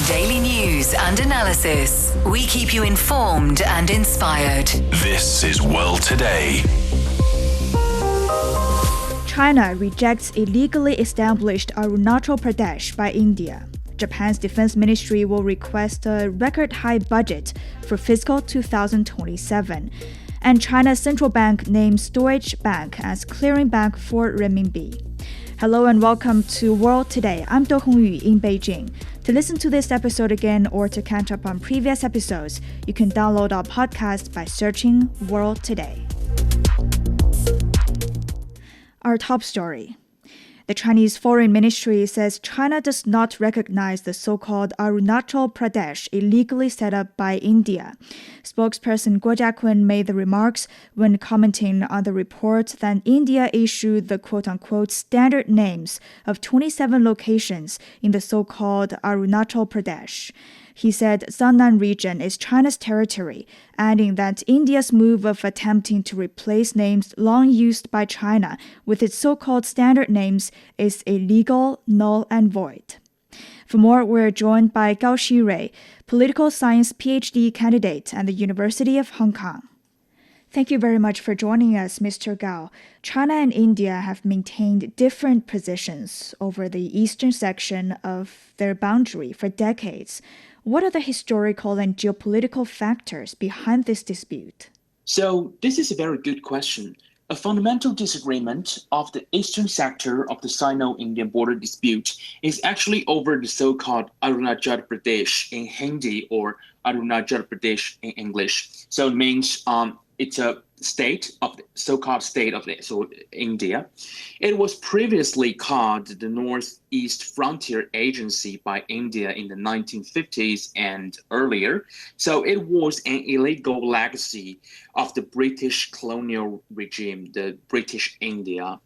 daily news and analysis. We keep you informed and inspired. This is World Today. China rejects illegally established Arunachal Pradesh by India. Japan's defense ministry will request a record-high budget for fiscal 2027. And China's central bank names Deutsche Bank as clearing bank for renminbi. Hello and welcome to World Today. I'm Do Hongyu in Beijing. To listen to this episode again or to catch up on previous episodes, you can download our podcast by searching World Today. Our top story. The Chinese Foreign Ministry says China does not recognize the so-called Arunachal Pradesh illegally set up by India. Spokesperson Guo Jiakun made the remarks when commenting on the report that India issued the quote-unquote standard names of 27 locations in the so-called Arunachal Pradesh. He said Sannan region is China's territory, adding that India's move of attempting to replace names long used by China with its so-called standard names is illegal, null, and void. For more, we're joined by Gao Shirui, political science PhD candidate at the University of Hong Kong. Thank you very much for joining us, Mr. Gao. China and India have maintained different positions over the eastern section of their boundary for decades. What are the historical and geopolitical factors behind this dispute? So this is a very good question. A fundamental disagreement of the eastern sector of the Sino-Indian border dispute is actually over the so-called Arunachal Pradesh in Hindi or Arunachal Pradesh in English. So it means it's a state of the so-called state of India. It was previously called the Northeast Frontier Agency by India in the 1950s and earlier. So it was an illegal legacy of the British colonial regime, the British India.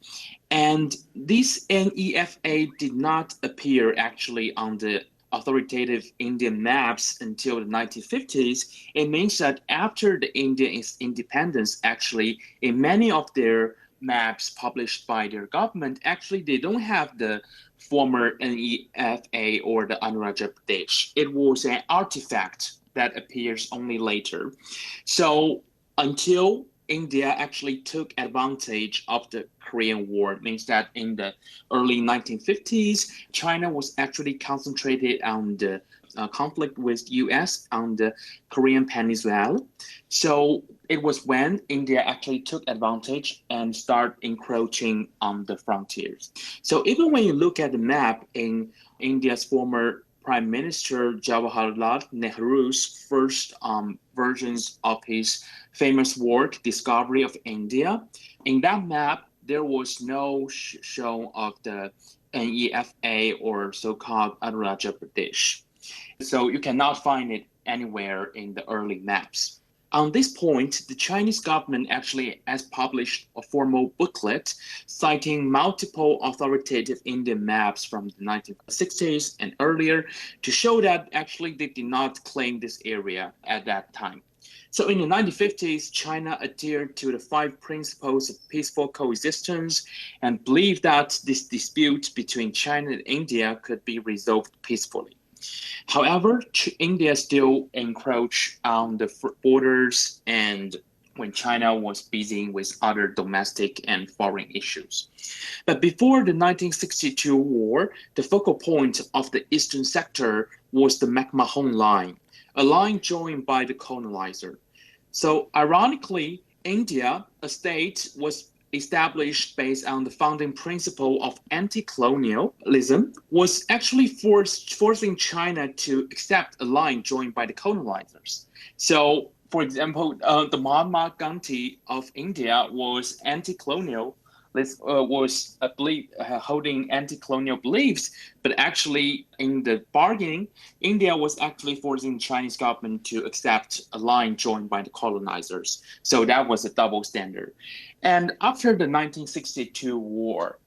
And this NEFA did not appear actually on the authoritative Indian maps until the 1950s. It means that after the Indian independence, actually, in many of their maps published by their government, actually, they don't have the former NEFA or the Arunachal Pradesh. It was an artifact that appears only later. So until India actually took advantage of the Korean War. It means that in the early 1950s, China was actually concentrated on the conflict with U.S. on the Korean Peninsula. So it was when India actually took advantage and started encroaching on the frontiers. So even when you look at the map in India's former Prime Minister Jawaharlal Nehru's first versions of his famous work, Discovery of India. In that map, there was no show of the NEFA or so-called Arunachal Pradesh. So you cannot find it anywhere in the early maps. On this point, the Chinese government actually has published a formal booklet citing multiple authoritative Indian maps from the 1960s and earlier to show that actually they did not claim this area at that time. So in the 1950s, China adhered to the 5 principles of peaceful coexistence and believed that this dispute between China and India could be resolved peacefully. However, India still encroached on the borders and when China was busy with other domestic and foreign issues. But before the 1962 war, the focal point of the eastern sector was the McMahon Line, a line joined by the colonizer. So ironically, India, a state, was established based on the founding principle of anti-colonialism, was actually forcing China to accept a line joined by the colonizers. So, for example, the Mahatma Gandhi of India was anti-colonial, holding anti-colonial beliefs, but actually in the bargaining, India was actually forcing Chinese government to accept a line joined by the colonizers. So that was a double standard. And after the 1962 war,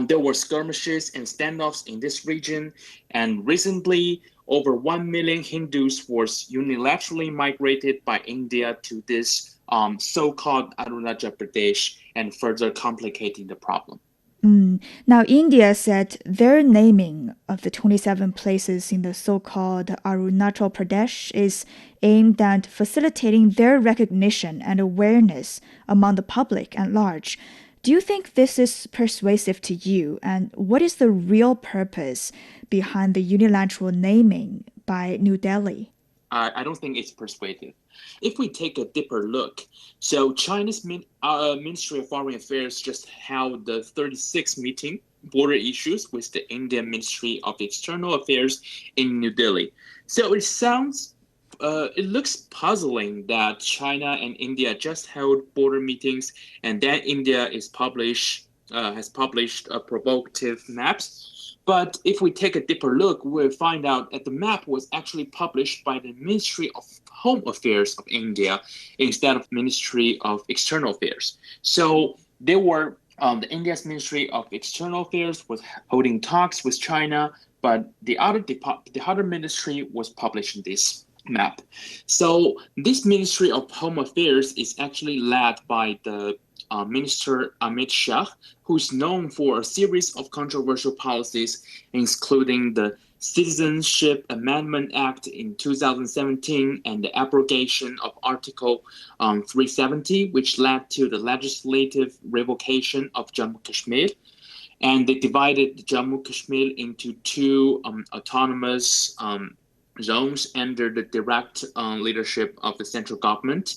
there were skirmishes and standoffs in this region, and recently over 1 million Hindus was unilaterally migrated by India to this so-called Arunachal Pradesh and further complicating the problem. Now, India said their naming of the 27 places in the so-called Arunachal Pradesh is aimed at facilitating their recognition and awareness among the public at large. Do you think this is persuasive to you? And what is the real purpose behind the unilateral naming by New Delhi? I don't think it's persuasive. If we take a deeper look, so China's Ministry of Foreign Affairs just held the 36th meeting border issues with the Indian Ministry of External Affairs in New Delhi. So it looks puzzling that China and India just held border meetings, and then India has published provocative maps. But if we take a deeper look, we'll find out that the map was actually published by the Ministry of Home Affairs of India instead of Ministry of External Affairs. So they were the India's Ministry of External Affairs was holding talks with China, but the other ministry was publishing this map. So this Ministry of Home Affairs is actually led by the Minister Amit Shah, who is known for a series of controversial policies, including the Citizenship Amendment Act in 2017 and the abrogation of Article 370, which led to the legislative revocation of Jammu Kashmir. And they divided Jammu Kashmir into two autonomous zones under the direct leadership of the central government.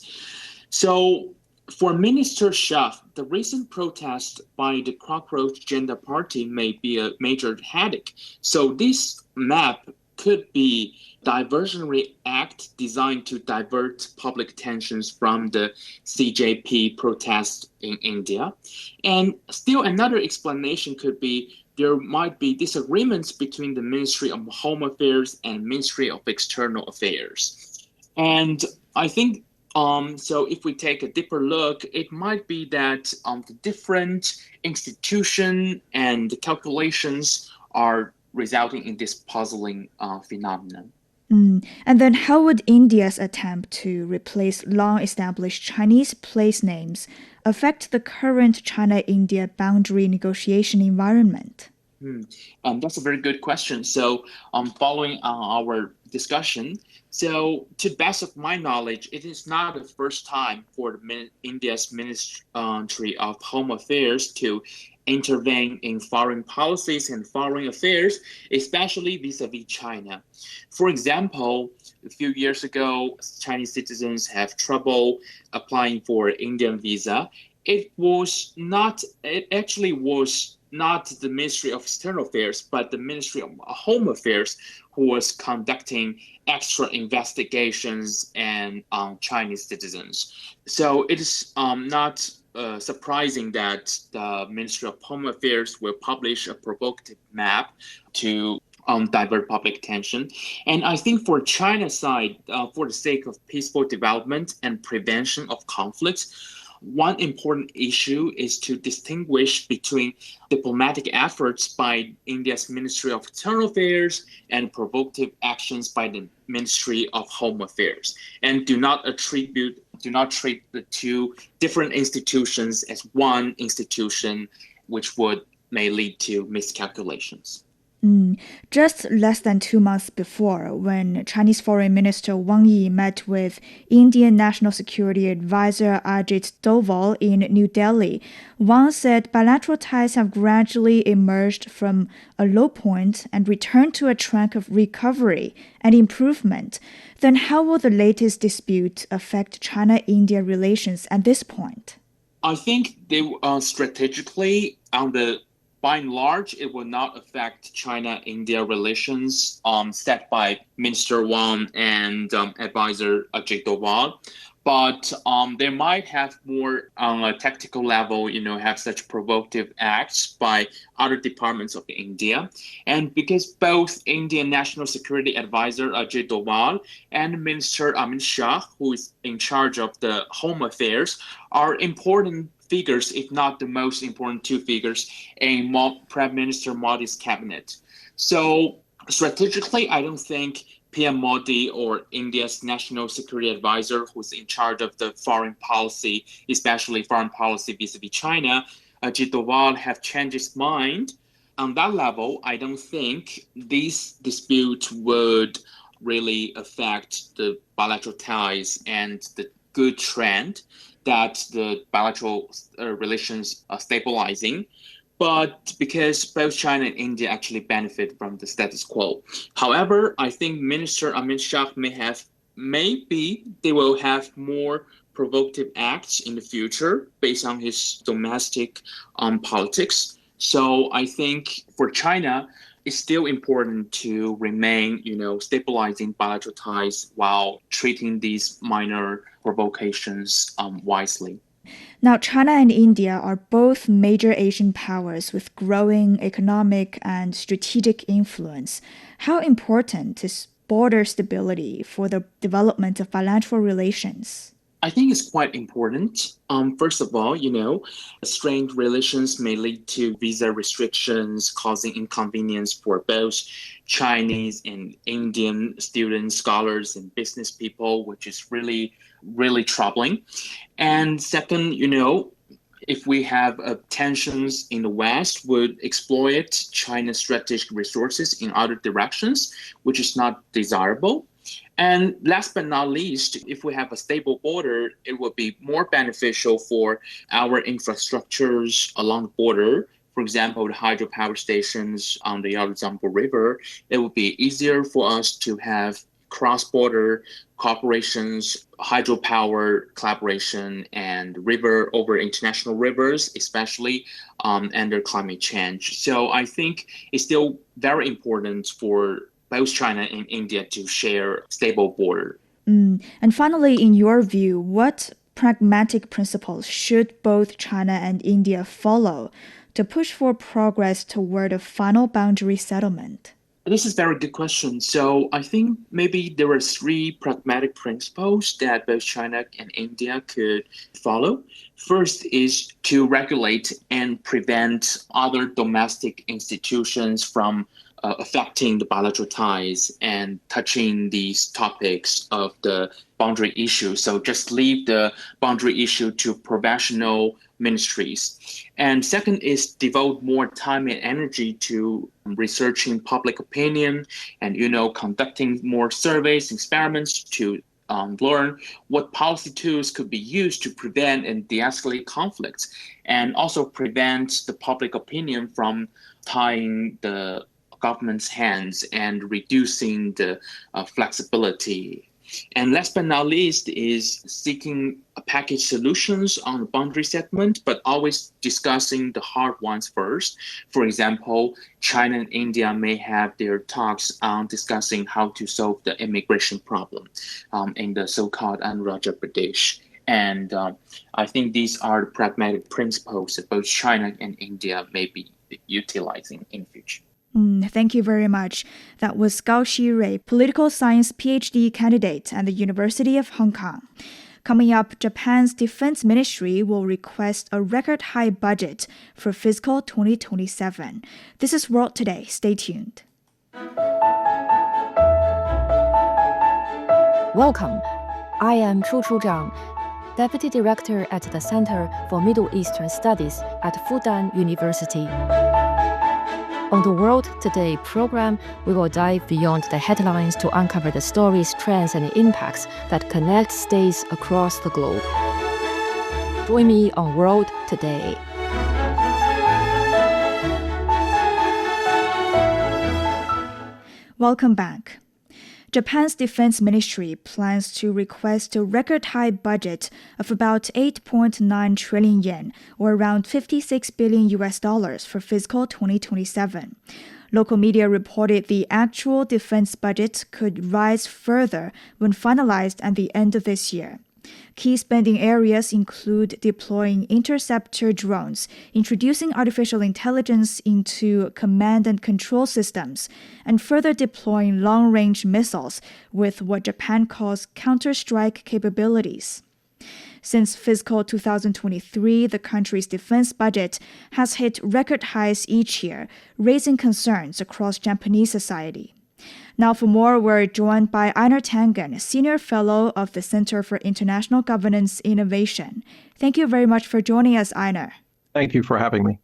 So for Minister Shah, the recent protest by the Cockroach Janta Party may be a major headache. So this map could be a diversionary act designed to divert public attentions from the CJP protest in India. And still another explanation could be there might be disagreements between the Ministry of Home Affairs and Ministry of External Affairs. And I think so if we take a deeper look, it might be that the different institution and calculations are resulting in this puzzling phenomenon. And then how would India's attempt to replace long-established Chinese place names affect the current China-India boundary negotiation environment? That's a very good question. So following our discussion, so to the best of my knowledge, it is not the first time for India's Ministry of Home Affairs to intervene in foreign policies and foreign affairs, especially vis-a-vis China. For example, a few years ago, Chinese citizens have trouble applying for Indian visa. It actually was not the Ministry of External Affairs, but the Ministry of Home Affairs who was conducting extra investigations on Chinese citizens. So it is not surprising that the Ministry of Home Affairs will publish a provocative map to divert public attention. And I think for China's side, for the sake of peaceful development and prevention of conflicts, one important issue is to distinguish between diplomatic efforts by India's Ministry of External Affairs and provocative actions by the Ministry of Home Affairs, and do not treat the two different institutions as one institution, which may lead to miscalculations. Just less than 2 months before, when Chinese Foreign Minister Wang Yi met with Indian National Security Advisor Ajit Doval in New Delhi, Wang said bilateral ties have gradually emerged from a low point and returned to a track of recovery and improvement. Then how will the latest dispute affect China-India relations at this point? I think they strategically by and large, it will not affect China-India relations set by Minister Wang and advisor Ajit Doval. But they might have more on a tactical level, have such provocative acts by other departments of India. And because both Indian National Security Advisor Ajit Doval and Minister Amit Shah, who is in charge of the Home Affairs, are important figures, if not the most important two figures, in Prime Minister Modi's cabinet. So strategically, I don't think PM Modi or India's National Security Advisor, who's in charge of the foreign policy, especially foreign policy vis-a-vis China, Doval have changed his mind. On that level, I don't think this dispute would really affect the bilateral ties and the good trend that the bilateral relations are stabilizing. But because both China and India actually benefit from the status quo. However, I think Minister Amit Shah maybe they will have more provocative acts in the future based on his domestic politics. So I think for China, it's still important to remain, stabilizing bilateral ties while treating these minor provocations wisely. Now, China and India are both major Asian powers with growing economic and strategic influence. How important is border stability for the development of bilateral relations? I think it's quite important. First of all, strained relations may lead to visa restrictions, causing inconvenience for both Chinese and Indian students, scholars, and business people, which is really, really troubling. And second, if we have tensions in the West, would exploit China's strategic resources in other directions, which is not desirable. And last but not least, if we have a stable border, it would be more beneficial for our infrastructures along the border. For example, the hydropower stations on the Yangtze River, it would be easier for us to have cross-border cooperations, hydropower collaboration, and river over international rivers, especially under climate change. So I think it's still very important for both China and India to share stable border. And finally, in your view, what pragmatic principles should both China and India follow to push for progress toward a final boundary settlement? This is a very good question. So I think maybe there are three pragmatic principles that both China and India could follow. First is to regulate and prevent other domestic institutions from affecting the bilateral ties and touching these topics of the boundary issue. So just leave the boundary issue to professional ministries. And second is devote more time and energy to researching public opinion and, conducting more surveys, experiments to learn what policy tools could be used to prevent and de-escalate conflicts, and also prevent the public opinion from tying the government's hands and reducing the flexibility. And last but not least is seeking package solutions on the boundary settlement, but always discussing the hard ones first. For example, China and India may have their talks on discussing how to solve the immigration problem in the so-called Arunachal Pradesh. And I think these are the pragmatic principles that both China and India may be utilizing in the future. Thank you very much. That was Gao Xirui, political science PhD candidate at the University of Hong Kong. Coming up, Japan's defense ministry will request a record high budget for fiscal 2027. This is World Today. Stay tuned. Welcome. I am Chu Zhang, Deputy Director at the Center for Middle Eastern Studies at Fudan University. On the World Today program, we will dive beyond the headlines to uncover the stories, trends, and impacts that connect states across the globe. Join me on World Today. Welcome back. Japan's defense ministry plans to request a record-high budget of about 8.9 trillion yen, or around 56 billion US dollars for fiscal 2027. Local media reported the actual defense budget could rise further when finalized at the end of this year. Key spending areas include deploying interceptor drones, introducing artificial intelligence into command and control systems, and further deploying long-range missiles with what Japan calls counter-strike capabilities. Since fiscal 2023, the country's defense budget has hit record highs each year, raising concerns across Japanese society. Now for more, we're joined by Einar Tangen, Senior Fellow of the Center for International Governance Innovation. Thank you very much for joining us, Einar. Thank you for having me.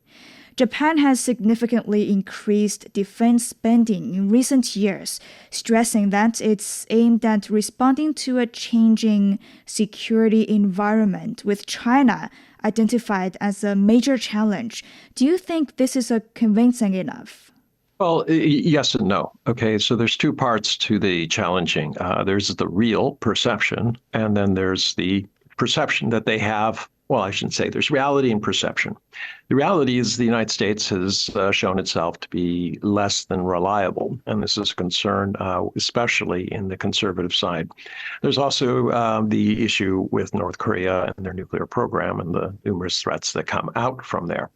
Japan has significantly increased defense spending in recent years, stressing that it's aimed at responding to a changing security environment, with China identified as a major challenge. Do you think this is convincing enough? Well, yes and no. Okay, so there's two parts to the challenging. There's the real perception, and then there's the perception that they have. Well, I shouldn't say there's reality and perception. The reality is the United States has shown itself to be less than reliable, and this is a concern, especially in the conservative side. There's also the issue with North Korea and their nuclear program and the numerous threats that come out from there.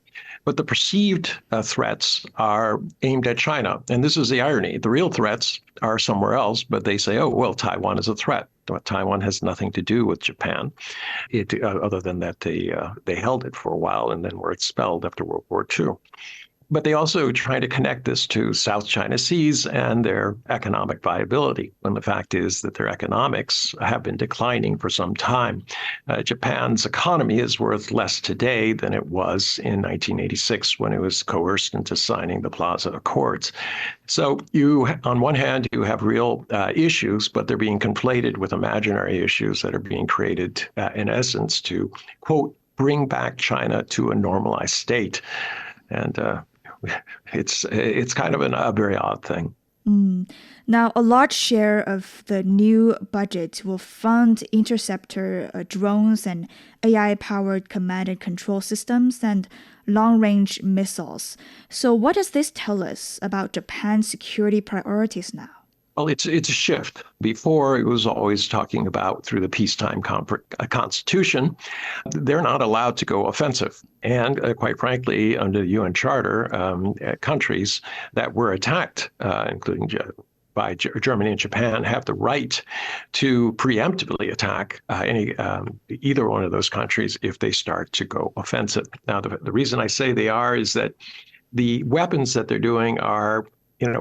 But the perceived threats are aimed at China. And this is the irony. The real threats are somewhere else, but they say, oh, well, Taiwan is a threat. Taiwan has nothing to do with Japan, other than that they held it for a while and then were expelled after World War II. But they also try to connect this to South China Seas and their economic viability, when the fact is that their economics have been declining for some time. Japan's economy is worth less today than it was in 1986 when it was coerced into signing the Plaza Accords. So on one hand, you have real issues, but they're being conflated with imaginary issues that are being created, in essence, to, quote, bring back China to a normalized state. And it's kind of a very odd thing. Now, a large share of the new budget will fund interceptor drones and AI-powered command and control systems and long-range missiles. So what does this tell us about Japan's security priorities now? Well, it's a shift. Before, it was always talking about through the peacetime constitution, they're not allowed to go offensive. And quite frankly, under the UN Charter, countries that were attacked, including by Germany and Japan, have the right to preemptively attack either one of those countries if they start to go offensive. Now, the reason I say they are is that the weapons that they're doing are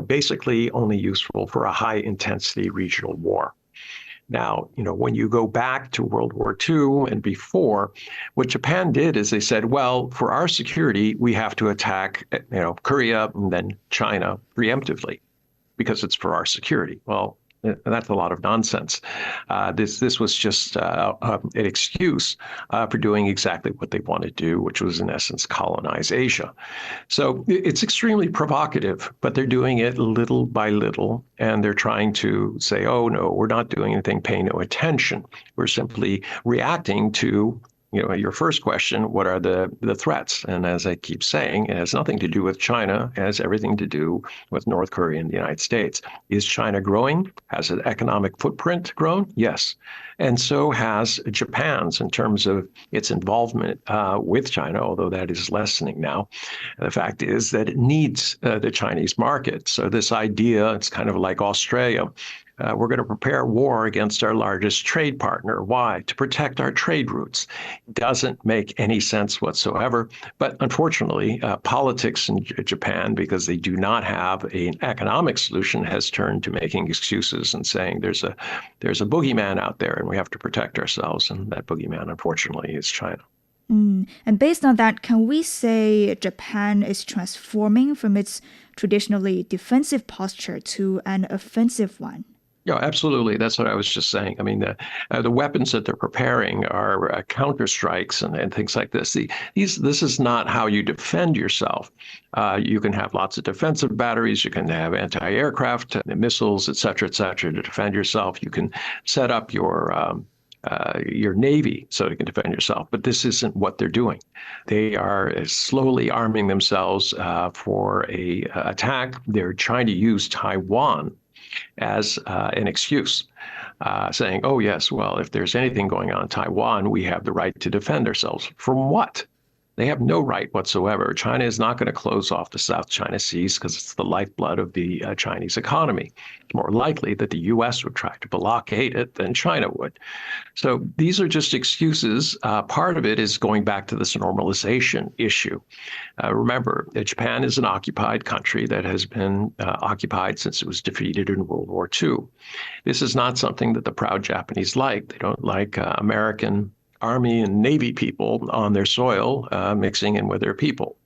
basically only useful for a high-intensity regional war. Now, when you go back to World War II and before, what Japan did is they said, well, for our security, we have to attack, Korea and then China preemptively because it's for our security. Well, that's a lot of nonsense. This was just an excuse for doing exactly what they want to do, which was, in essence, colonize Asia. So it's extremely provocative, but they're doing it little by little, and they're trying to say, oh, no, we're not doing anything, pay no attention. We're simply reacting to your first question, what are the threats? And as I keep saying, it has nothing to do with China. It has everything to do with North Korea and the United States. Is China growing? Has an economic footprint grown? Yes. And so has Japan's in terms of its involvement with China, although that is lessening now. The fact is that it needs the Chinese market. So this idea, it's kind of like Australia. We're going to prepare war against our largest trade partner. Why? To protect our trade routes. Doesn't make any sense whatsoever. But unfortunately, politics in Japan, because they do not have an economic solution, has turned to making excuses and saying there's a boogeyman out there and we have to protect ourselves. And that boogeyman, unfortunately, is China. And based on that, can we say Japan is transforming from its traditionally defensive posture to an offensive one? Yeah, absolutely. That's what I was just saying. I mean, the weapons that they're preparing are counterstrikes and things like this. This is not how you defend yourself. You can have lots of defensive batteries. You can have anti-aircraft missiles, et cetera, to defend yourself. You can set up your Navy so you can defend yourself. But this isn't what they're doing. They are slowly arming themselves for a attack. They're trying to use Taiwan as an excuse, saying, oh, yes, well, if there's anything going on in Taiwan, we have the right to defend ourselves. From what? They have no right whatsoever. China is not going to close off the South China Seas because it's the lifeblood of the Chinese economy. It's more likely that the U.S. would try to blockade it than China would. So these are just excuses. Part of it is going back to this normalization issue. Remember, Japan is an occupied country that has been occupied since it was defeated in World War II. This is not something that the proud Japanese like. They don't like American Army and Navy people on their soil, mixing in with their people.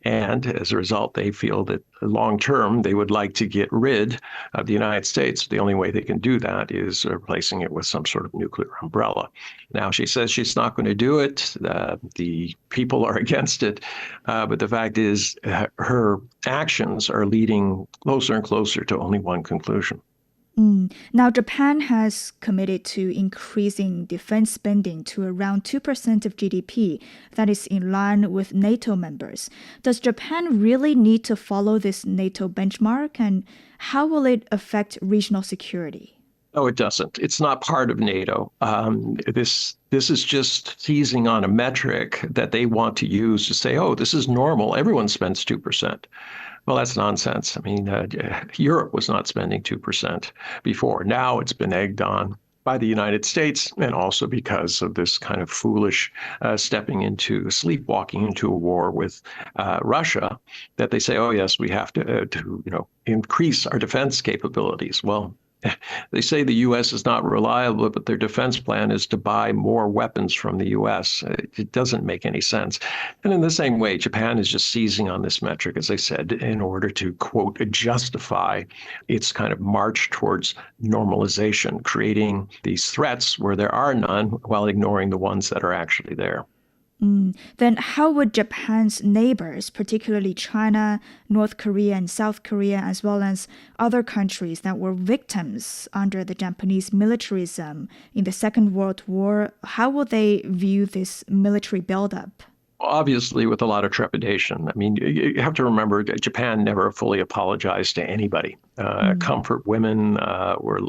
And as a result, they feel that long term, they would like to get rid of the United States. The only way they can do that is replacing it with some sort of nuclear umbrella. Now, she says she's not going to do it. The people are against it. But the fact is, her actions are leading closer and closer to only one conclusion. Now, Japan has committed to increasing defense spending to around 2% of GDP. That is in line with NATO members. Does Japan really need to follow this NATO benchmark? And how will it affect regional security? No, it doesn't. It's not part of NATO. This is just seizing on a metric that they want to use to say, oh, this is normal. Everyone spends 2%. Well, that's nonsense. I mean, Europe was not spending 2% before. Now it's been egged on by the United States, and also because of this kind of foolish sleepwalking into a war with Russia, that they say, oh, yes, we have to increase our defense capabilities. Well, they say the U.S. is not reliable, but their defense plan is to buy more weapons from the U.S. It doesn't make any sense. And in the same way, Japan is just seizing on this metric, as I said, in order to, quote, justify its kind of march towards normalization, creating these threats where there are none while ignoring the ones that are actually there. Then how would Japan's neighbors, particularly China, North Korea, and South Korea, as well as other countries that were victims under the Japanese militarism in the Second World War, how will they view this military buildup? Obviously, with a lot of trepidation. I mean, you have to remember that Japan never fully apologized to anybody. Comfort women were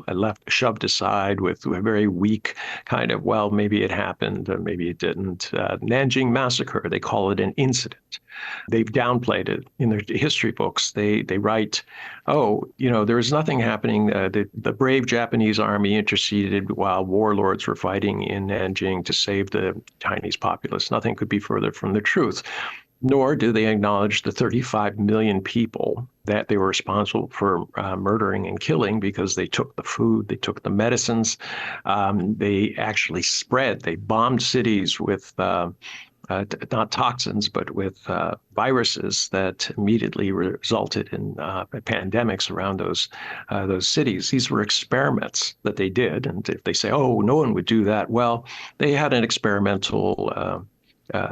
shoved aside with a very weak kind of, well, maybe it happened, or maybe it didn't. Nanjing massacre, they call it an incident. They've downplayed it in their history books. They write, oh, there was nothing happening. The brave Japanese army interceded while warlords were fighting in Nanjing to save the Chinese populace. Nothing could be further from the truth. Nor do they acknowledge the 35 million people that they were responsible for murdering and killing because they took the food, they took the medicines, they actually they bombed cities with not toxins, but with viruses that immediately resulted in pandemics around those cities. These were experiments that they did. And if they say, oh, no one would do that, well, they had an experimental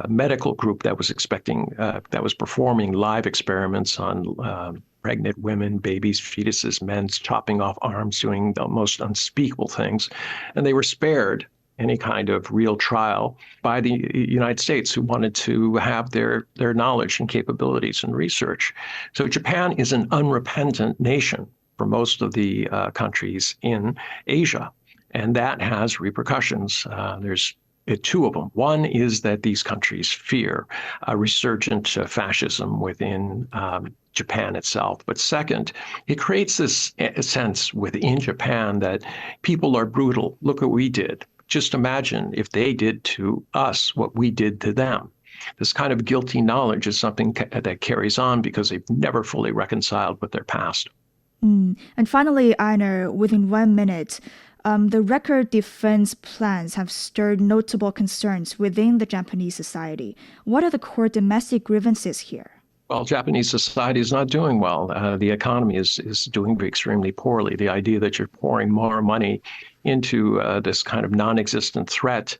medical group that was performing live experiments on pregnant women, babies, fetuses, men, chopping off arms, doing the most unspeakable things. And they were spared any kind of real trial by the United States, who wanted to have their knowledge and capabilities and research. So Japan is an unrepentant nation for most of the countries in Asia, and that has repercussions. There's two of them. One is that these countries fear a resurgent fascism within Japan itself. But second, it creates this sense within Japan that people are brutal. Look what we did. Just imagine if they did to us what we did to them. This kind of guilty knowledge is something that carries on because they've never fully reconciled with their past. And finally, Einar, within 1 minute, the record defense plans have stirred notable concerns within the Japanese society. What are the core domestic grievances here? Well, Japanese society is not doing well. The economy is doing extremely poorly. The idea that you're pouring more money into this kind of non-existent threat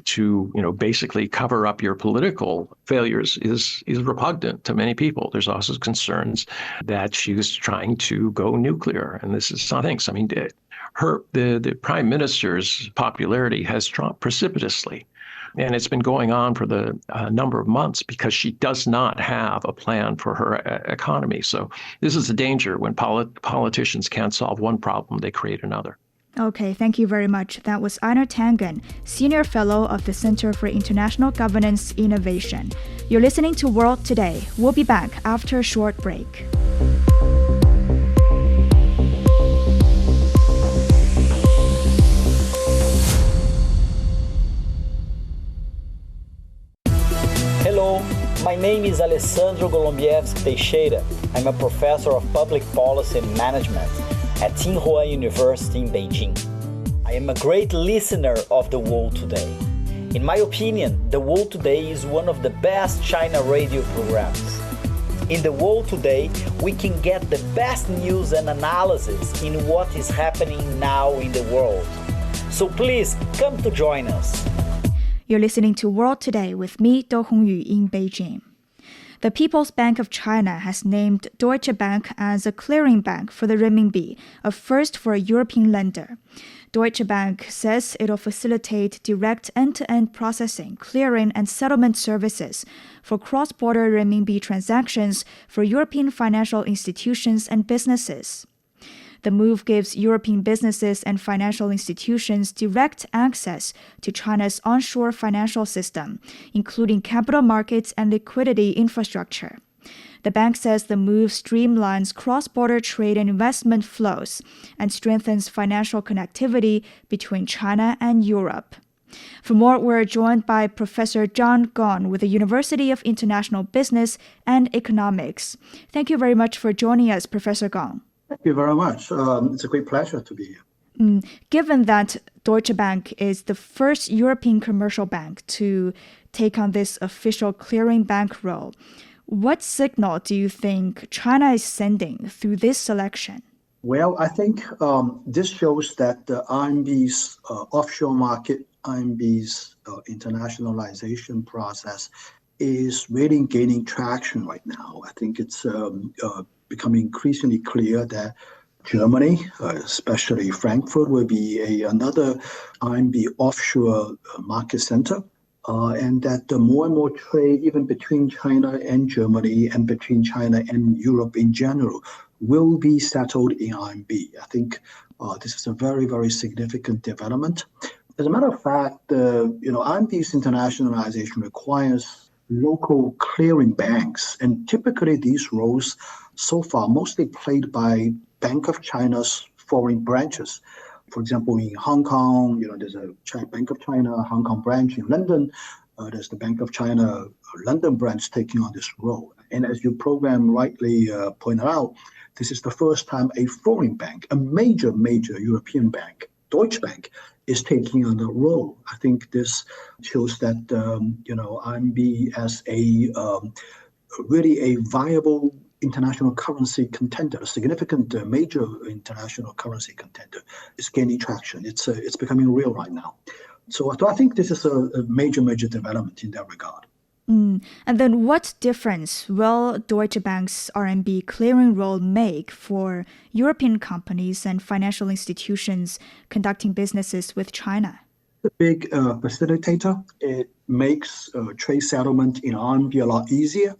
to basically cover up your political failures is repugnant to many people. There's also concerns that she's trying to go nuclear, and this is nothing. I mean, the prime minister's popularity has dropped precipitously. And it's been going on for the number of months because she does not have a plan for her economy. So this is a danger. When politicians can't solve one problem, they create another. Okay, thank you very much. That was Einar Tangen, Senior Fellow of the Center for International Governance Innovation. You're listening to World Today. We'll be back after a short break. Hello, my name is Alessandro Golombiewski Teixeira. I'm a professor of public policy and management at Tsinghua University in Beijing. I am a great listener of The World Today. In my opinion, The World Today is one of the best China radio programs. In The World Today, we can get the best news and analysis in what is happening now in the world. So please come to join us. You're listening to World Today with me, Do Hongyu, in Beijing. The People's Bank of China has named Deutsche Bank as a clearing bank for the renminbi, a first for a European lender. Deutsche Bank says it'll facilitate direct end-to-end processing, clearing, and settlement services for cross-border renminbi transactions for European financial institutions and businesses. The move gives European businesses and financial institutions direct access to China's onshore financial system, including capital markets and liquidity infrastructure. The bank says the move streamlines cross-border trade and investment flows and strengthens financial connectivity between China and Europe. For more, we're joined by Professor Zhang Gong with the University of International Business and Economics. Thank you very much for joining us, Professor Gong. Thank you very much. It's a great pleasure to be here. Given that Deutsche Bank is the first European commercial bank to take on this official clearing bank role, what signal do you think China is sending through this selection? Well, I think this shows that the RMB's offshore market, RMB's internationalization process is really gaining traction right now. I think it's becoming increasingly clear that Germany, especially Frankfurt, will be another RMB offshore market center. And that more and more trade, even between China and Germany and between China and Europe in general, will be settled in RMB. I think this is a very, very significant development. As a matter of fact, RMB's internationalization requires local clearing banks, and typically these roles so far mostly played by Bank of China's foreign branches. For example, in Hong Kong, there's a Bank of China Hong Kong branch. In London, there's the Bank of China London branch taking on this role. And as your program rightly pointed out, this is the first time a foreign bank, a major European bank, Deutsche Bank, is taking on the role. I think this shows that RMB as really a viable international currency contender, a significant major international currency contender, is gaining traction. It's becoming real right now. So I think this is a major development in that regard. And then what difference will Deutsche Bank's RMB clearing role make for European companies and financial institutions conducting businesses with China? A big facilitator. It makes trade settlement in RMB a lot easier.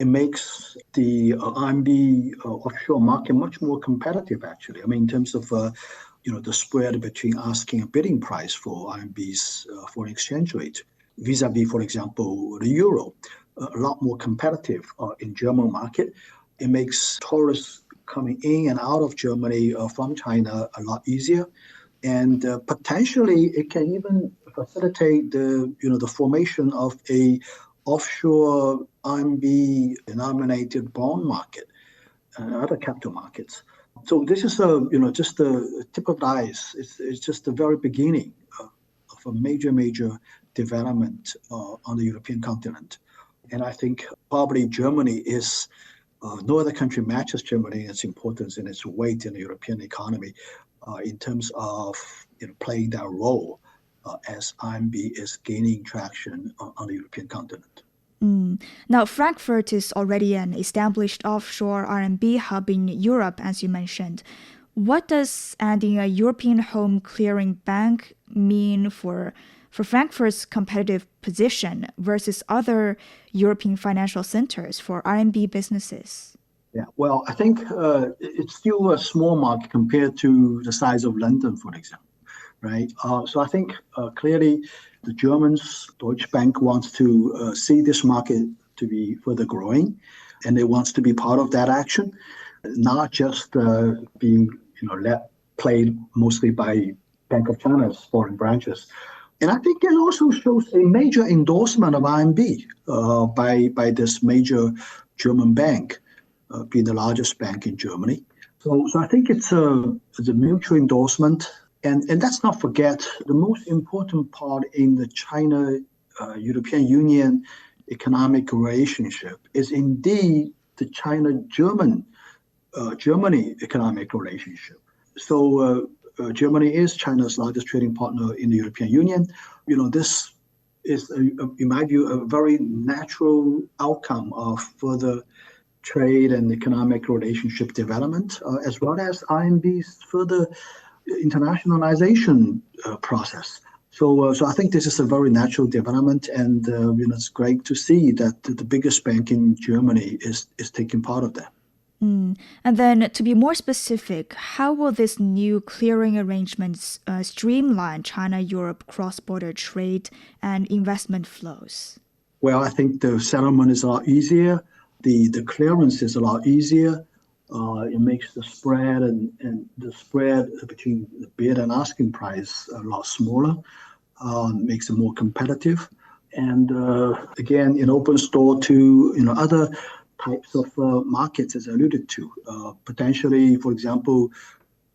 It makes the RMB offshore market much more competitive, actually. I mean, in terms of the spread between asking and bidding price for RMB's foreign exchange rate, vis-a-vis, for example, the euro, a lot more competitive in German market. It makes tourists coming in and out of Germany from China a lot easier, and potentially it can even facilitate the formation of a offshore RMB denominated bond market and other capital markets. So this is just the tip of the ice. It's just the very beginning of a major development on the European continent. And I think probably Germany is no other country matches Germany in its importance and its weight in the European economy in terms of playing that role as RMB is gaining traction on the European continent. Now, Frankfurt is already an established offshore RMB hub in Europe, as you mentioned. What does adding a European home clearing bank mean for Frankfurt's competitive position versus other European financial centers for RMB businesses? Yeah, well, I think it's still a small market compared to the size of London, for example, right? So I think clearly the Germans, Deutsche Bank, wants to see this market to be further growing, and it wants to be part of that action, not just being played mostly by Bank of China's foreign branches. And I think it also shows a major endorsement of RMB by this major German bank, being the largest bank in Germany. So I think it's a mutual endorsement, And let's not forget the most important part in the China-European Union economic relationship is indeed the China-Germany economic relationship. So Germany is China's largest trading partner in the European Union. This is, in my view, a very natural outcome of further trade and economic relationship development, as well as RMB's further internationalization process. So I think this is a very natural development, and it's great to see that the biggest bank in Germany is taking part of that. And then, to be more specific, how will this new clearing arrangements streamline China-Europe cross-border trade and investment flows? Well, I think the settlement is a lot easier. The clearance is a lot easier. It makes the spread and the spread between the bid and asking price a lot smaller. Makes it more competitive, and again, it opens door to other types of markets, as I alluded to. Potentially, for example,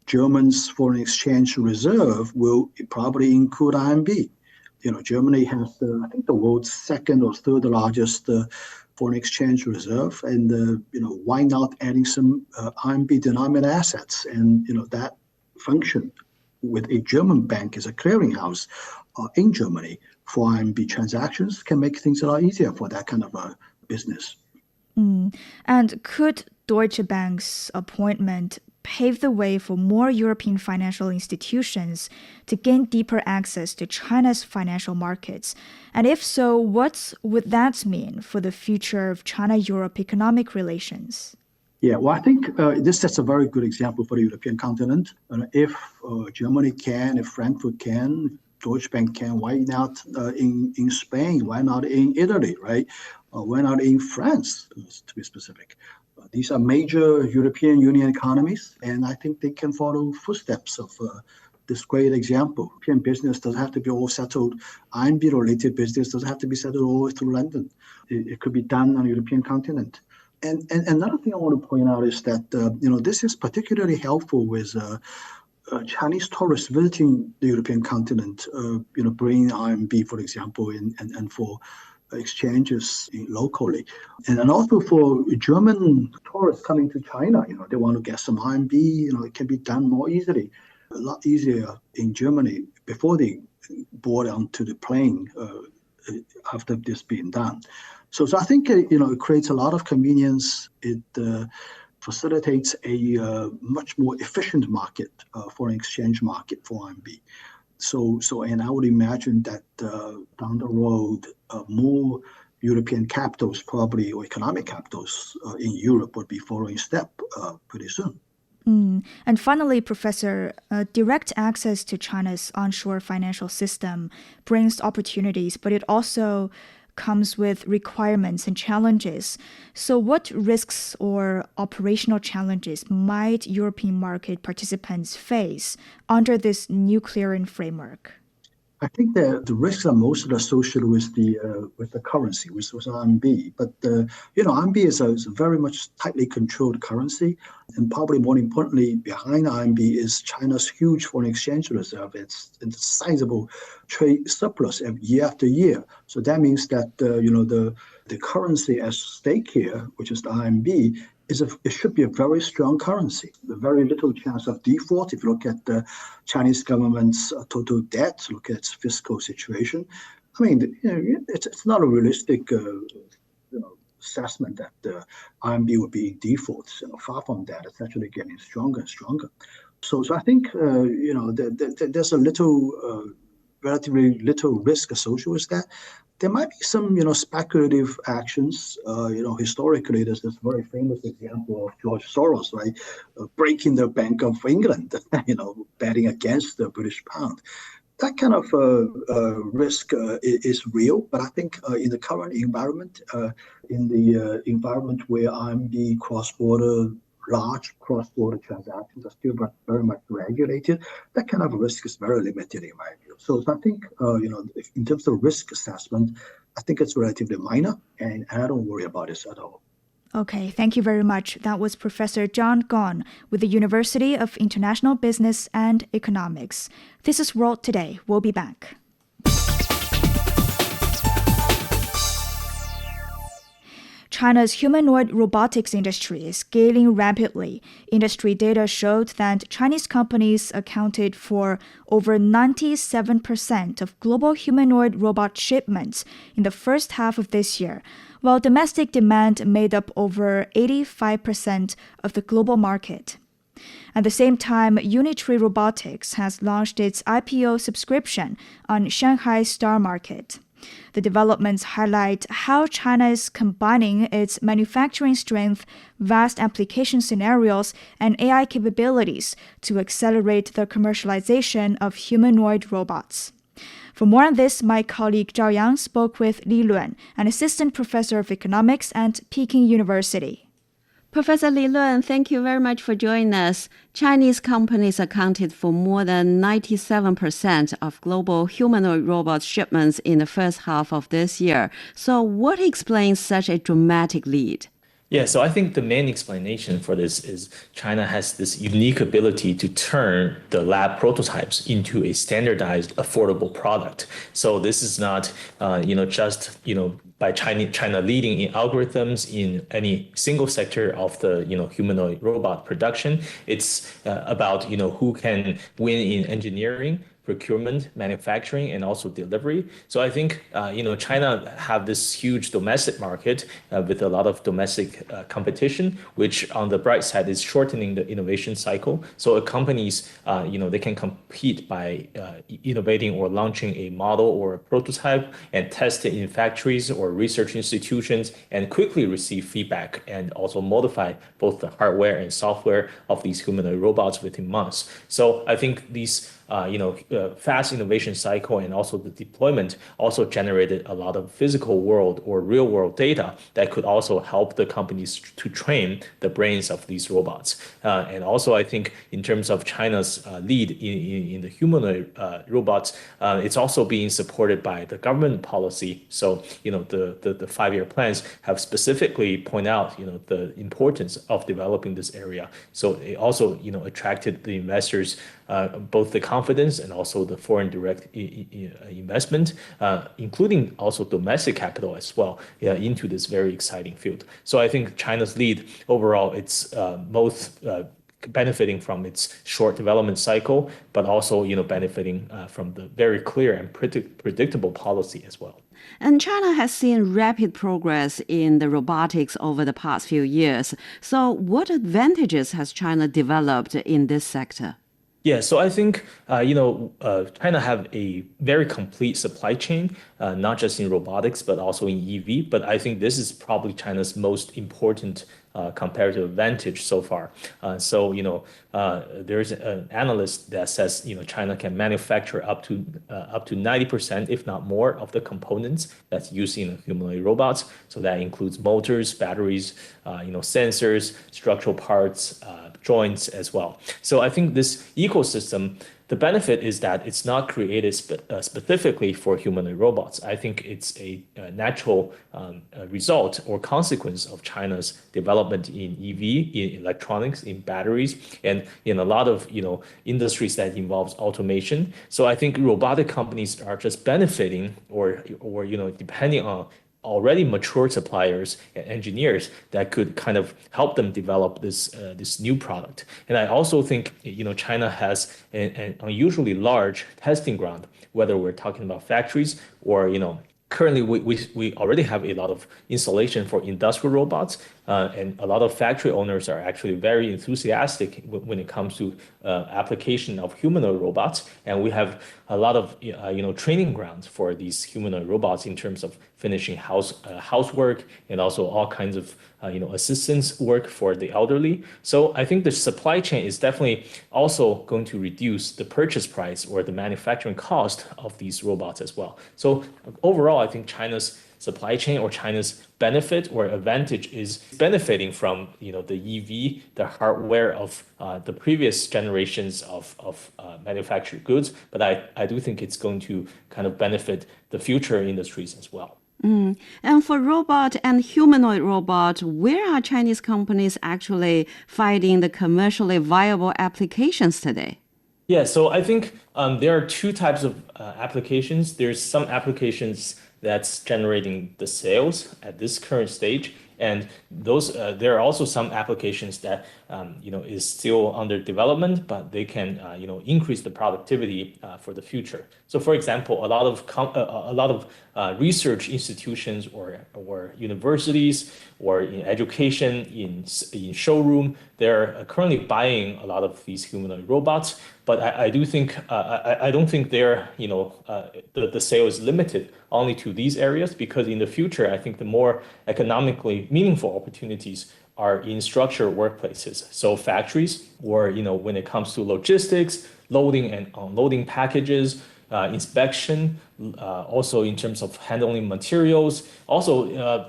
Germany's foreign exchange reserve will probably include RMB. Germany has, I think, the world's second or third largest foreign exchange reserve, and why not adding some RMB denominated assets, and that function with a German bank as a clearinghouse in Germany for RMB transactions can make things a lot easier for that kind of a business. And could Deutsche Bank's appointment pave the way for more European financial institutions to gain deeper access to China's financial markets? And if so, what would that mean for the future of China-Europe economic relations? Yeah, well, I think this sets a very good example for the European continent. If Germany can, if Frankfurt can, Deutsche Bank can, why not in Spain? Why not in Italy, right? Why not in France, to be specific? These are major European Union economies, and I think they can follow footsteps of this great example. European business doesn't have to be all settled. RMB-related business doesn't have to be settled all the way through London. It could be done on the European continent. And another thing I want to point out is that this is particularly helpful with Chinese tourists visiting the European continent. Bringing RMB, for example, and for exchanges locally, and also for German tourists coming to China. They want to get some RMB. It can be done more easily, a lot easier in Germany before they board onto the plane after this being done. So I think it creates a lot of convenience. It facilitates a much more efficient market, foreign exchange market for RMB. And I would imagine that down the road, more European capitals, probably, or economic capitals in Europe would be following step pretty soon. And finally, Professor, direct access to China's onshore financial system brings opportunities, but it also comes with requirements and challenges. So what risks or operational challenges might European market participants face under this new clearing framework? I think the risks are mostly associated with the currency, with RMB. But RMB is a very much tightly controlled currency, and probably more importantly, behind RMB is China's huge foreign exchange reserve. It's a sizable trade surplus year after year. So that means that the currency at stake here, which is the RMB, it should be a very strong currency. There's very little chance of default. If you look at the Chinese government's total debt, look at its fiscal situation. I mean, it's not a realistic assessment that the RMB would be in default. Far from that, it's actually getting stronger and stronger. So I think there's relatively little risk associated with that. There might be some, speculative actions. Historically, there's this very famous example of George Soros, right, breaking the Bank of England, betting against the British pound. That kind of risk is real, but I think in the current environment, in the environment where RMB large cross-border transactions are still very much regulated, that kind of risk is very limited in my view. So I think, in terms of risk assessment, I think it's relatively minor, and I don't worry about this at all. Okay, thank you very much. That was Professor John Gong with the University of International Business and Economics. This is World Today. We'll be back. China's humanoid robotics industry is scaling rapidly. Industry data showed that Chinese companies accounted for over 97% of global humanoid robot shipments in the first half of this year, while domestic demand made up over 85% of the global market. At the same time, Unitree Robotics has launched its IPO subscription on Shanghai Star Market. The developments highlight how China is combining its manufacturing strength, vast application scenarios, and AI capabilities to accelerate the commercialization of humanoid robots. For more on this, my colleague Zhao Yang spoke with Li Luan, an assistant professor of economics at Peking University. Professor Li Luan, thank you very much for joining us. Chinese companies accounted for more than 97% of global humanoid robot shipments in the first half of this year. So what explains such a dramatic lead? Yeah, so I think the main explanation for this is China has this unique ability to turn the lab prototypes into a standardized, affordable product. So this is not, just by China leading in algorithms in any single sector of the humanoid robot production. It's about who can win in engineering, procurement, manufacturing, and also delivery. So I think, China have this huge domestic market with a lot of domestic competition, which on the bright side is shortening the innovation cycle. So companies, they can compete by innovating or launching a model or a prototype and test it in factories or research institutions and quickly receive feedback and also modify both the hardware and software of these humanoid robots within months. So I think these fast innovation cycle and also the deployment also generated a lot of physical world or real world data that could also help the companies to train the brains of these robots. And also, I think in terms of China's lead in the humanoid robots, it's also being supported by the government policy. So, the 5-year plans have specifically pointed out, the importance of developing this area. So it also, attracted the investors, both the confidence and also the foreign direct investment, including also domestic capital as well, into this very exciting field. So I think China's lead overall, it's both benefiting from its short development cycle, but also benefiting from the very clear and predictable policy as well. And China has seen rapid progress in the robotics over the past few years. So what advantages has China developed in this sector? Yeah, so I think, China have a very complete supply chain, not just in robotics, but also in EV. But I think this is probably China's most important comparative advantage so far. There's an analyst that says, China can manufacture up to 90%, if not more, of the components that's used in humanoid robots. So that includes motors, batteries, sensors, structural parts, joints as well. So I think this ecosystem, the benefit is that it's not created specifically for humanoid robots. I think it's a natural result or consequence of China's development in EV, in electronics, in batteries, and in a lot of industries that involves automation. So I think robotic companies are just benefiting or depending on already mature suppliers and engineers that could kind of help them develop this new product. And I also think China has an unusually large testing ground, whether we're talking about factories or currently we already have a lot of installation for industrial robots, and a lot of factory owners are actually very enthusiastic when it comes to application of humanoid robots, and we have a lot of training grounds for these humanoid robots in terms of finishing housework and also all kinds of assistance work for the elderly. So I think the supply chain is definitely also going to reduce the purchase price or the manufacturing cost of these robots as well. So overall, I think China's supply chain or China's benefit or advantage is benefiting from the EV, the hardware of the previous generations of manufactured goods. But I do think it's going to kind of benefit the future industries as well. And for robot and humanoid robot, where are Chinese companies actually finding the commercially viable applications today? Yeah, so I think there are two types of applications. There's some applications that's generating the sales at this current stage, and those there are also some applications that is still under development, but they can increase the productivity for the future. So, for example, a lot of research institutions or universities or in education in showroom, they're currently buying a lot of these humanoid robots. But I do think I don't think they're the sale is limited only to these areas, because in the future I think the more economically meaningful opportunities are in structured workplaces, so factories, or when it comes to logistics, loading and unloading packages, inspection, also in terms of handling materials, also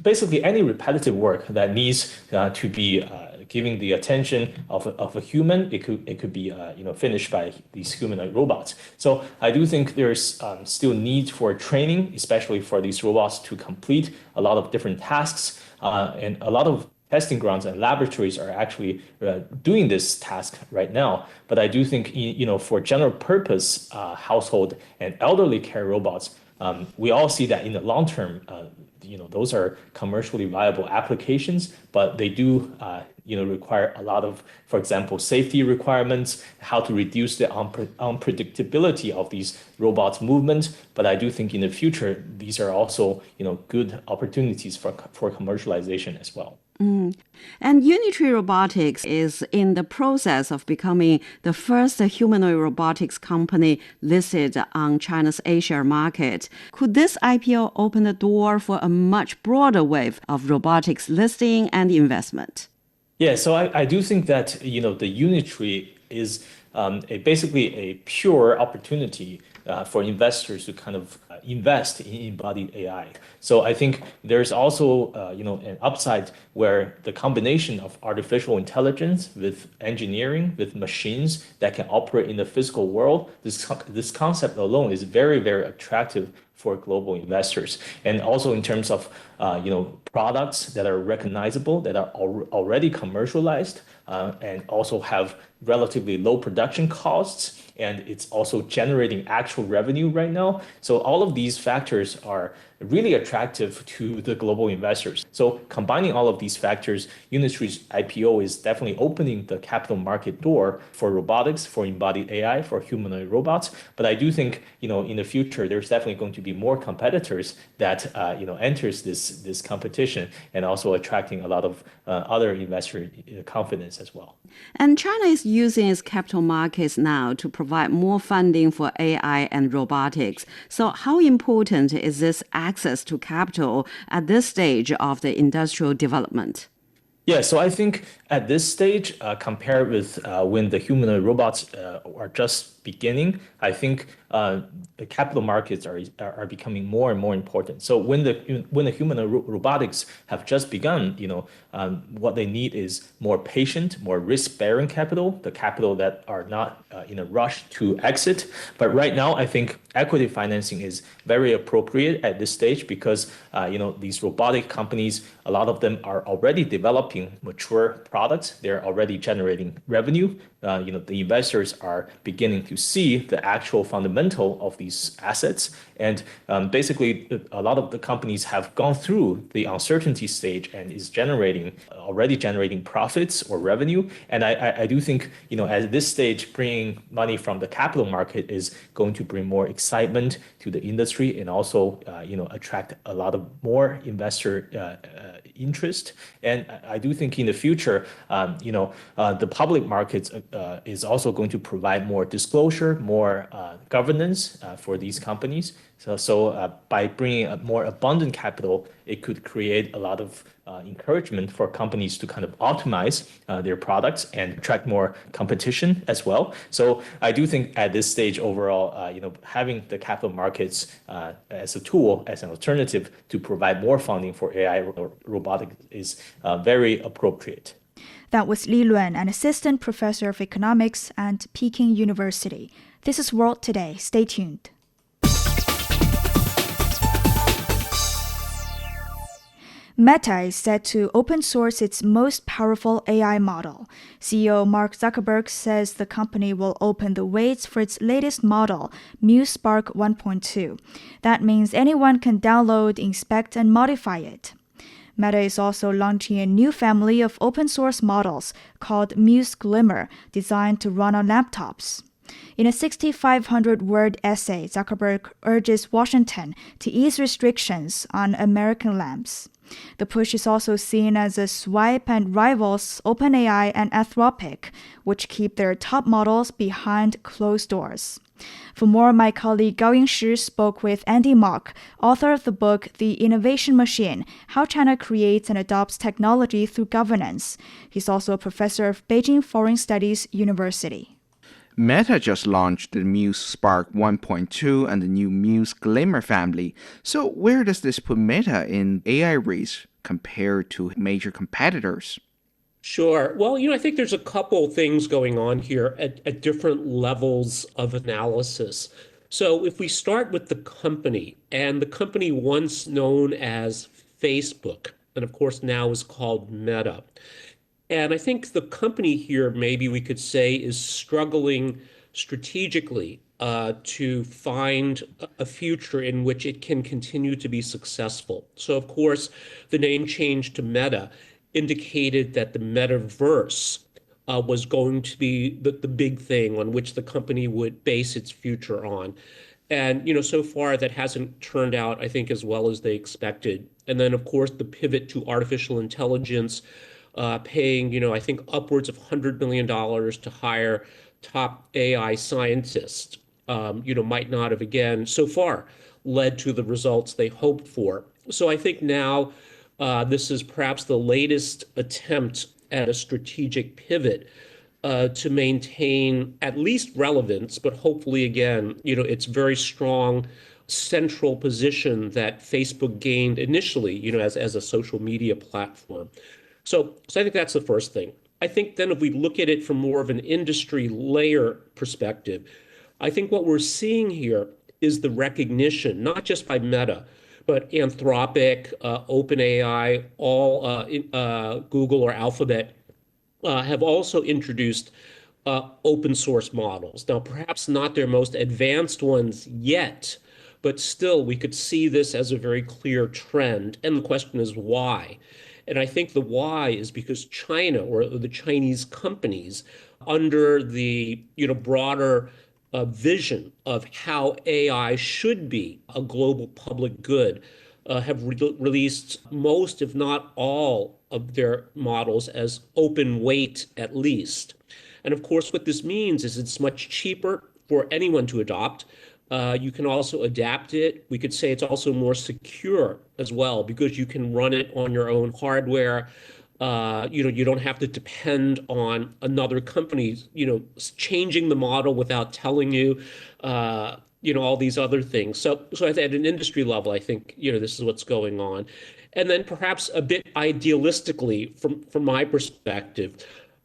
basically any repetitive work that needs to be giving the attention of a human. It could be finished by these humanoid robots. So I do think there's still need for training, especially for these robots to complete a lot of different tasks, and a lot of testing grounds and laboratories are actually doing this task right now. But I do think, for general purpose household and elderly care robots, we all see that in the long term, those are commercially viable applications, but they do, require a lot of, for example, safety requirements, how to reduce the unpredictability of these robots' movement. But I do think in the future, these are also, good opportunities for commercialization as well. And Unitree Robotics is in the process of becoming the first humanoid robotics company listed on China's A-share market. Could this IPO open the door for a much broader wave of robotics listing and investment? Yeah, so I do think that, the Unitree is basically a pure opportunity for investors to kind of invest in embodied AI. So I think there's also an upside where the combination of artificial intelligence with engineering, with machines that can operate in the physical world, this concept alone is very, very attractive for global investors. And also in terms of products that are recognizable, that are already commercialized, and also have relatively low production costs, and it's also generating actual revenue right now. So all of these factors are really attractive to the global investors. So combining all of these factors, Unitree's IPO is definitely opening the capital market door for robotics, for embodied AI, for humanoid robots. But I do think, in the future, there's definitely going to be more competitors that, enters this competition, and also attracting a lot of other investor confidence as well. And China is using its capital markets now to provide more funding for AI and robotics. So how important is this access to capital at this stage of the industrial development? Yeah, so I think at this stage, compared with when the humanoid robots are just beginning, I think the capital markets are becoming more and more important. So when the humanoid robotics have just begun, what they need is more patient, more risk-bearing capital, the capital that are not in a rush to exit. But right now, I think equity financing is very appropriate at this stage, because these robotic companies, a lot of them are already developing mature products. They're already generating revenue. The investors are beginning to see the actual fundamental of these assets. And basically, a lot of the companies have gone through the uncertainty stage and is already generating profits or revenue. And I do think, at this stage, bringing money from the capital market is going to bring more excitement to the industry, and also, attract a lot of more investor interest. And I do think in the future, the public markets is also going to provide more disclosure, more governance for these companies. So by bringing a more abundant capital, it could create a lot of encouragement for companies to kind of optimize their products and attract more competition as well. So I do think at this stage overall, having the capital markets as a tool, as an alternative to provide more funding for AI or robotics is very appropriate. That was Li Luan, an assistant professor of economics at Peking University. This is World Today. Stay tuned. Meta is set to open source its most powerful AI model. CEO Mark Zuckerberg says the company will open the weights for its latest model, MuseSpark 1.2. That means anyone can download, inspect, and modify it. Meta is also launching a new family of open source models called Muse Glimmer, designed to run on laptops. In a 6,500-word essay, Zuckerberg urges Washington to ease restrictions on American lamps. The push is also seen as a swipe at rivals OpenAI and Anthropic, which keep their top models behind closed doors. For more, my colleague Gao Yingshi spoke with Andy Mok, author of the book The Innovation Machine: How China Creates and Adopts Technology Through Governance. He's also a professor of Beijing Foreign Studies University. Meta just launched the MuseSpark 1.2 and the new Muse Glimmer family. So where does this put Meta in AI race compared to major competitors? Sure. Well, I think there's a couple things going on here at different levels of analysis. So if we start with the company, and the company once known as Facebook, and of course now is called Meta. And I think the company here, maybe we could say, is struggling strategically to find a future in which it can continue to be successful. So, of course, the name change to Meta indicated that the metaverse was going to be the big thing on which the company would base its future on. And, so far that hasn't turned out, I think, as well as they expected. And then, of course, the pivot to artificial intelligence, paying, I think upwards of $100 million to hire top AI scientists, might not have, again, so far led to the results they hoped for. So I think now this is perhaps the latest attempt at a strategic pivot to maintain at least relevance, but hopefully, again, its very strong central position that Facebook gained initially, as a social media platform. So I think that's the first thing. I think then if we look at it from more of an industry layer perspective, I think what we're seeing here is the recognition, not just by Meta, but Anthropic, OpenAI, all Google or Alphabet have also introduced open source models. Now, perhaps not their most advanced ones yet, but still we could see this as a very clear trend. And the question is why? And I think the why is because China, or the Chinese companies, under the broader vision of how AI should be a global public good, have released most, if not all, of their models as open weight at least. And of course, what this means is it's much cheaper for anyone to adopt. You can also adapt it. We could say it's also more secure as well because you can run it on your own hardware. You don't have to depend on another company, changing the model without telling you, all these other things. So at an industry level, I think, this is what's going on. And then perhaps a bit idealistically, from my perspective,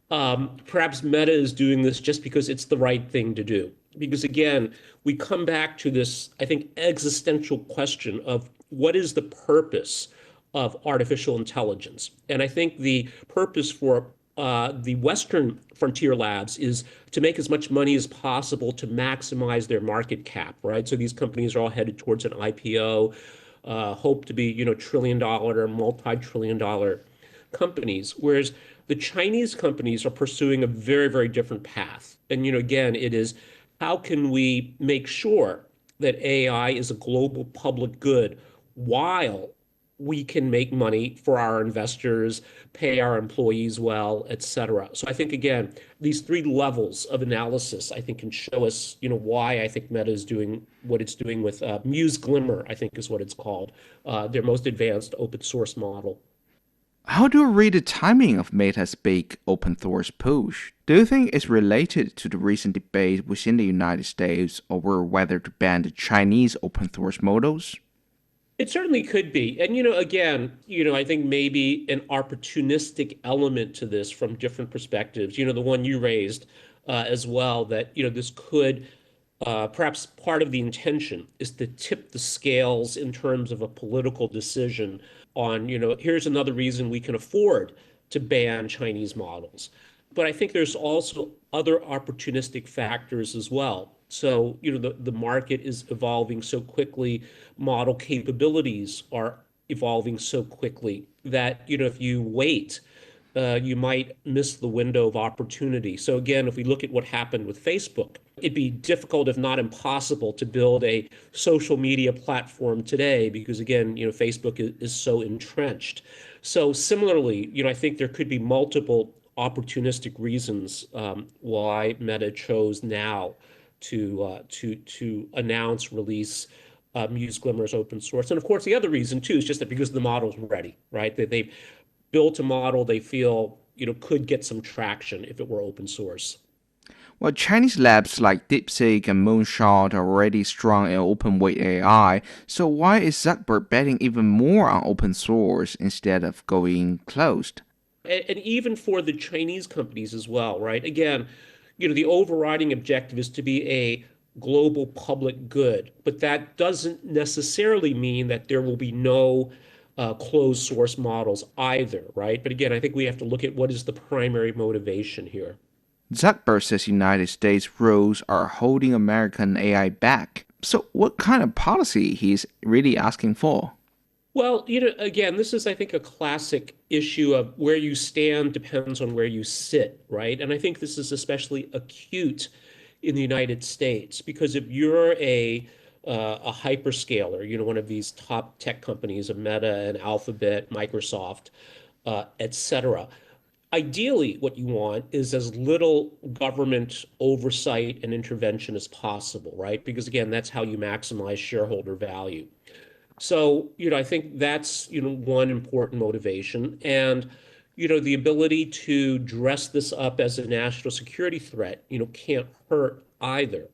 perhaps Meta is doing this just because it's the right thing to do. Because again, we come back to this, I think, existential question of what is the purpose of artificial intelligence? And I think the purpose for the Western frontier labs is to make as much money as possible to maximize their market cap, right? So these companies are all headed towards an IPO, hope to be, trillion-dollar, multi-trillion-dollar companies, whereas the Chinese companies are pursuing a very, very different path. And, again, it is how can we make sure that AI is a global public good while we can make money for our investors, pay our employees well, et cetera. So I think, again, these three levels of analysis, I think, can show us, why I think Meta is doing what it's doing with Muse Glimmer, I think is what it's called, their most advanced open source model. How do you read the timing of Meta's big open source push? Do you think it's related to the recent debate within the United States over whether to ban the Chinese open source models? It certainly could be. And, again, I think maybe an opportunistic element to this from different perspectives, the one you raised as well, that, this could perhaps part of the intention is to tip the scales in terms of a political decision on, here's another reason we can afford to ban Chinese models. But I think there's also other opportunistic factors as well. So, the market is evolving so quickly, model capabilities are evolving so quickly that, if you wait, you might miss the window of opportunity. So again, if we look at what happened with Facebook, it'd be difficult, if not impossible, to build a social media platform today because, again, Facebook is so entrenched. So similarly, I think there could be multiple opportunistic reasons why Meta chose now to announce, release Muse Glimmer as open source. And of course, the other reason too is just that because the model's ready, right? That they've built a model they feel could get some traction if it were open source. Well, Chinese labs like DeepSeek and Moonshot are already strong in open-weight AI, so why is Zuckerberg betting even more on open source instead of going closed? And even for the Chinese companies as well, right? Again, the overriding objective is to be a global public good, but that doesn't necessarily mean that there will be no closed source models either, right? But again, I think we have to look at what is the primary motivation here. Zuckerberg says United States rules are holding American AI back. So what kind of policy he's really asking for? Well, again, this is, I think, a classic issue of where you stand depends on where you sit, right? And I think this is especially acute in the United States because if you're a hyperscaler, one of these top tech companies, a Meta and Alphabet, Microsoft, et cetera, ideally what you want is as little government oversight and intervention as possible, right? Because again, that's how you maximize shareholder value. So, I think that's, one important motivation. And, the ability to dress this up as a national security threat, can't hurt either.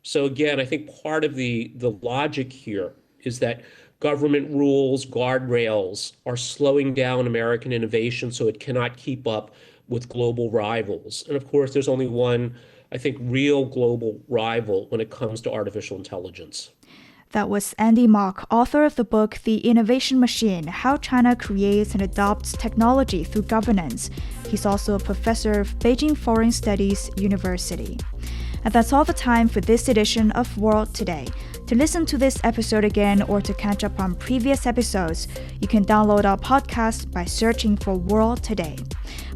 So again, I think part of the logic here is that government rules, guardrails are slowing down American innovation so it cannot keep up with global rivals. And of course, there's only one, I think, real global rival when it comes to artificial intelligence. That was Andy Mok, author of the book The Innovation Machine: How China Creates and Adopts Technology Through Governance. He's also a professor of Beijing Foreign Studies University. And that's all the time for this edition of World Today. To listen to this episode again or to catch up on previous episodes, you can download our podcast by searching for World Today.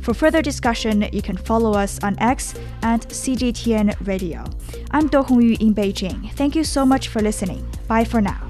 For further discussion, you can follow us on X and CGTN Radio. I'm Do Hongyu in Beijing. Thank you so much for listening. Bye for now.